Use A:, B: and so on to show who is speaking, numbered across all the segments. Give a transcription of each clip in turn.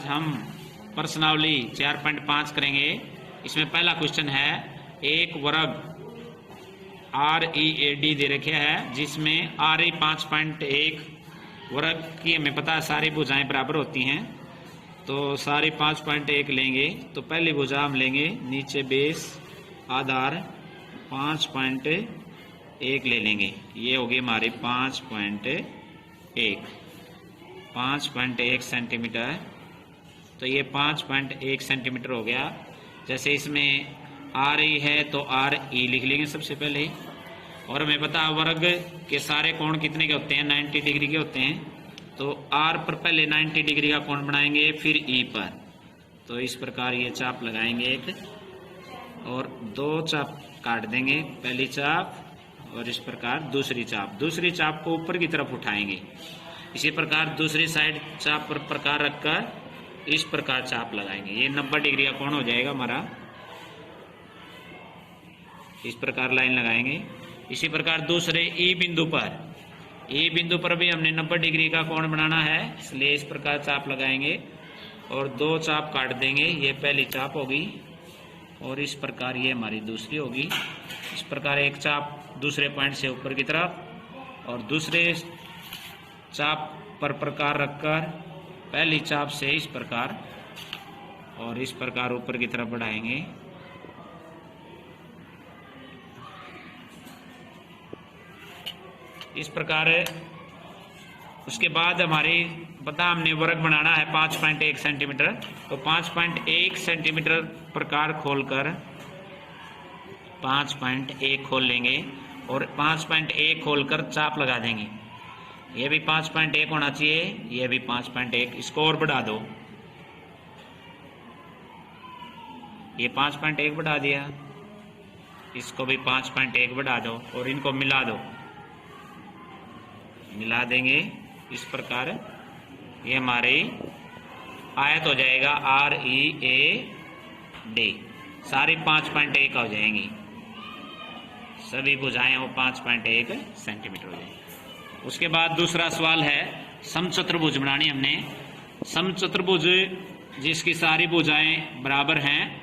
A: हम प्रश्नावली 4.5 करेंगे। इसमें पहला क्वेश्चन है, एक वर्ग READ दे रखे है जिसमें RE 5.1 वर्ग की हमें पता है सारी भुजाएं बराबर होती हैं, तो सारी 5.1 लेंगे। तो पहली भुजा हम लेंगे नीचे बेस आधार 5.1 ले लेंगे, ये होगी हमारी 5.1 सेंटीमीटर। तो ये 5.1 सेंटीमीटर हो गया। जैसे इसमें RE है तो RE लिख लेंगे सबसे पहले, और हमें पता है वर्ग के सारे कोण कितने के होते हैं, 90 डिग्री के होते हैं। तो R पर पहले 90 डिग्री का कोण बनाएंगे, फिर E पर। तो इस प्रकार ये चाप लगाएंगे एक, और दो चाप काट देंगे, पहली चाप और इस प्रकार दूसरी चाप। दूसरी चाप को ऊपर की तरफ उठाएंगे, इसी प्रकार दूसरी साइड चाप पर प्रकार रखकर इस प्रकार चाप लगाएंगे। ये 90 डिग्री का कोण हो जाएगा हमारा। इस प्रकार लाइन लगाएंगे। इसी प्रकार दूसरे E बिंदु पर भी हमने 90 डिग्री का कोण बनाना है, इसलिए इस प्रकार चाप लगाएंगे और दो चाप काट देंगे। ये पहली चाप होगी और इस प्रकार ये हमारी दूसरी होगी। इस प्रकार एक चाप दूसरे पॉइंट से ऊपर की तरफ और दूसरे चाप पर प्रकार रखकर पहली चाप से इस प्रकार और इस प्रकार ऊपर की तरफ बढ़ाएंगे। इस प्रकार उसके बाद हमारी पता हमने वर्ग बनाना है 5.1 सेंटीमीटर। तो 5.1 सेंटीमीटर प्रकार खोलकर 5.1 खोल लेंगे और 5.1 खोलकर चाप लगा देंगे। ये भी 5.1 होना चाहिए, ये भी 5.1। इसको और बढ़ा दो, ये 5.1 बढ़ा दिया, इसको भी 5.1 बढ़ा दो और इनको मिला दो, मिला देंगे। इस प्रकार ये हमारी आयत हो जाएगा READ। सारी 5.1 हो जाएंगी, सभी भुजाएं वो 5.1 सेंटीमीटर हो जाएंगी। उसके बाद दूसरा सवाल है, समचतुर्भुज बनानी हमने। समचतुर्भुज जिसकी सारी भुजाएं बराबर हैं।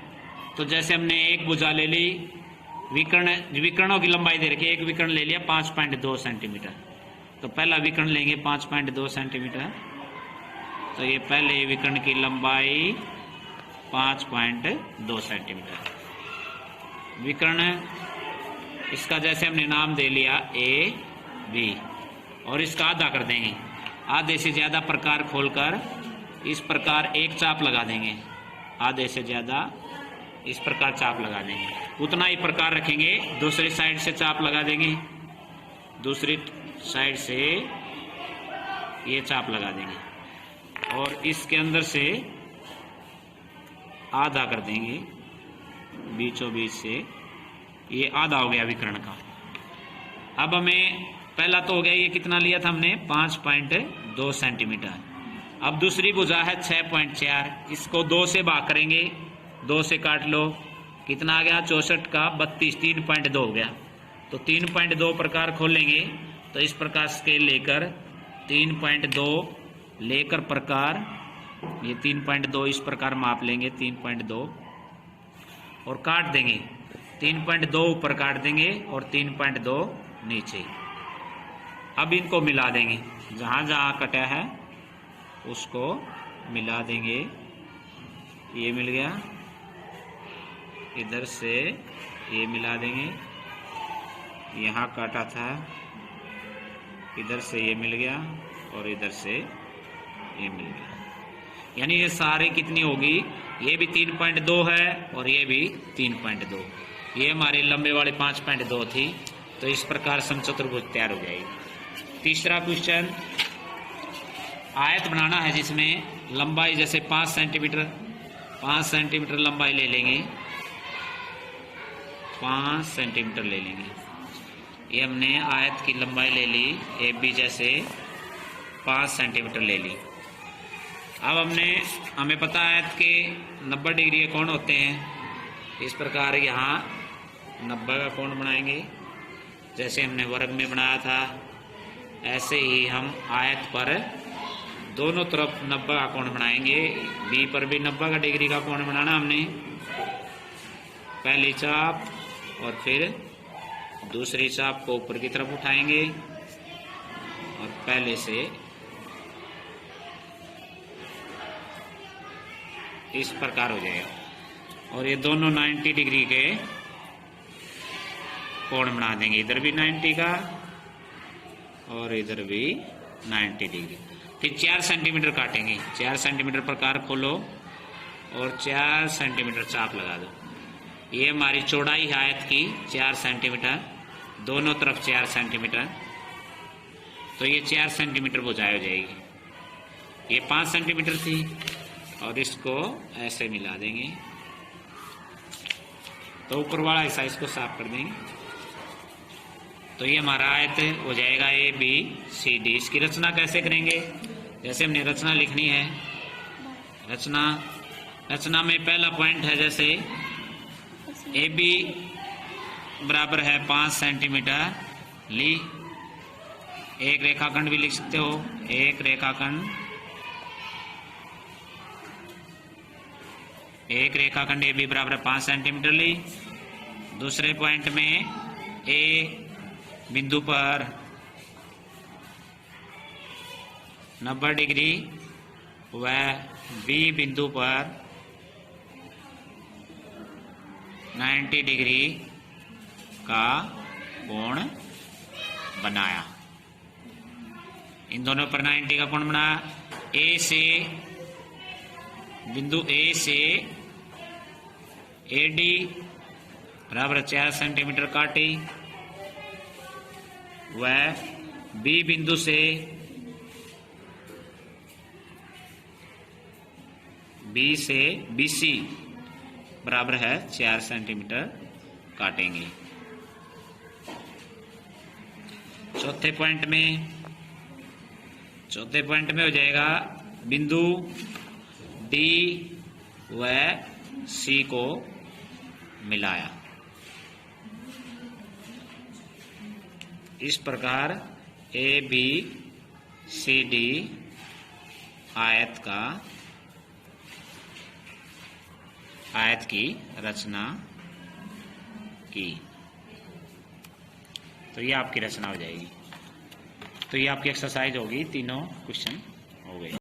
A: तो जैसे हमने एक भुजा ले ली, विकर्णों की लंबाई दे रखी है, एक विकर्ण ले लिया 5.2 सेंटीमीटर। तो पहला विकर्ण लेंगे 5.2 सेंटीमीटर। तो ये पहले विकर्ण की लंबाई 5.2 सेंटीमीटर। विकर्ण इसका जैसे हमने नाम दे लिया AB, और इसका आधा कर देंगे। आधे से ज्यादा प्रकार खोलकर इस प्रकार एक चाप लगा देंगे, आधे से ज्यादा इस प्रकार चाप लगा देंगे। उतना ही प्रकार रखेंगे, दूसरी साइड से चाप लगा देंगे, दूसरी साइड से ये चाप लगा देंगे और इसके अंदर से आधा कर देंगे, बीचों बीच से ये आधा हो गया विकर्ण का। अब हमें पहला तो हो गया, ये कितना लिया था हमने 5.2 सेंटीमीटर। अब दूसरी भुजा है 6.4, इसको 2 से भाग करेंगे, 2 से काट लो, कितना आ गया 64 का 32, 3.2 हो गया। तो 3.2 प्रकार खोलेंगे, तो इस प्रकार स्केल लेकर 3.2 लेकर प्रकार, ये 3.2 इस प्रकार माप लेंगे 3.2 और काट देंगे। 3.2 ऊपर काट देंगे और 3.2 नीचे। अब इनको मिला देंगे, जहां जहां कटा है उसको मिला देंगे। ये मिल गया, इधर से ये मिला देंगे, यहाँ काटा था, इधर से ये मिल गया और इधर से ये मिल गया। यानी ये सारे कितनी होगी, ये भी 3.2 है और ये भी 3.2। ये हमारी लंबे वाली 5.2 थी। तो इस प्रकार समचतुर्भुज तैयार हो जाएगी। तीसरा क्वेश्चन, आयत बनाना है जिसमें लंबाई जैसे 5 सेंटीमीटर लंबाई ले लेंगे, 5 सेंटीमीटर ले लेंगे। ये हमने आयत की लंबाई ले ली, AB जैसे 5 सेंटीमीटर ले ली। अब हमें पता है आयत के 90 डिग्री के कोण होते हैं। इस प्रकार यहाँ 90 का कोण बनाएंगे, जैसे हमने वर्ग में बनाया था ऐसे ही हम आयत पर दोनों तरफ 90 का कोण बनाएंगे। बी पर भी 90 का डिग्री का कोण बनाना हमने। पहली चाप और फिर दूसरी चाप को ऊपर की तरफ उठाएंगे और पहले से इस प्रकार हो जाएगा। और ये दोनों 90 डिग्री के कोण बना देंगे। इधर भी 90 का और इधर भी 90 डिग्री। फिर 4 सेंटीमीटर काटेंगे। 4 सेंटीमीटर प्रकार खोलो और 4 सेंटीमीटर चाप लगा दो। ये हमारी चौड़ाई है आयत की 4 सेंटीमीटर, दोनों तरफ 4 सेंटीमीटर। तो ये 4 सेंटीमीटर बुझाई हो जाएगी। ये 5 सेंटीमीटर थी और इसको ऐसे मिला देंगे। तो ऊपर वाला हिस्सा इसको साफ कर देंगे। तो ये हमारा आयत हो जाएगा ABCD। इसकी रचना कैसे करेंगे? जैसे हमने रचना लिखनी है। रचना में पहला पॉइंट है जैसे AB बराबर है 5 सेंटीमीटर ली। एक रेखाखंड भी लिख सकते हो। एक रेखाखंड AB बराबर है 5 सेंटीमीटर ली। दूसरे पॉइंट में A बिंदु पर 90 डिग्री व B बिंदु पर 90 डिग्री का कोण बनाया। इन दोनों पर 90 का कोण बनाया। बिंदु A से AD बराबर 4 सेंटीमीटर काटी व B बिंदु से BC बराबर है 4 सेंटीमीटर काटेंगे। चौथे पॉइंट में हो जाएगा बिंदु D व C को मिलाया। इस प्रकार ABCD आयत की रचना की। तो ये आपकी रचना हो जाएगी। तो ये आपकी एक्सरसाइज होगी। तीनों क्वेश्चन हो गए।